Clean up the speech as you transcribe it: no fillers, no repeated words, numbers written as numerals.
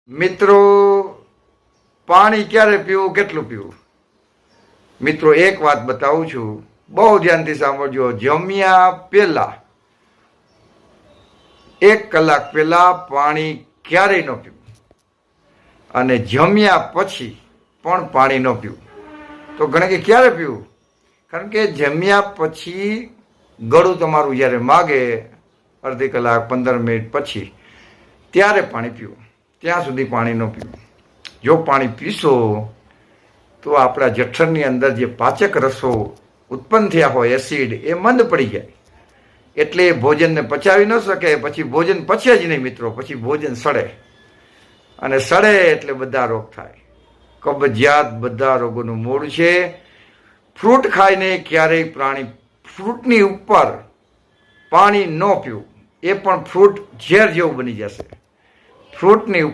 મિત્રો, પાણી ક્યારે પીવું, કેટલું પીવું? મિત્રો, એક વાત બતાવું છું, બહુ ધ્યાનથી સાંભળજો. જમ્યા પહેલા 1 કલાક પહેલા પાણી ક્યારેય ન પીવું અને જમ્યા પછી પણ પાણી ન પીવું. તો ઘણે કે ક્યારે પીવું? કારણ કે જમ્યા પછી ગળું તમારું જ્યારે માગે, અડધી કલાક 15 મિનિટ પછી, ત્યારે પાણી પીવું. ત્યાં સુધી પાણી ન પીવું. જો પાણી પીશો તો આપણા જઠરની અંદર જે પાચક રસો ઉત્પન્ન થયા હોય, એસિડ, એ મંદ પડી જાય. એટલે ભોજનને પચાવી ન શકે. પછી ભોજન પચે જ નહીં મિત્રો, પછી ભોજન સડે, અને સડે એટલે બધા રોગ થાય. કબજિયાત બધા રોગોનું મૂળ છે. ફ્રૂટ ખાઈને ક્યારેય ફ્રૂટની ઉપર પાણી ન પીવું. એ પણ ફ્રૂટ ઝેર જેવું બની જશે. ફ્રૂટની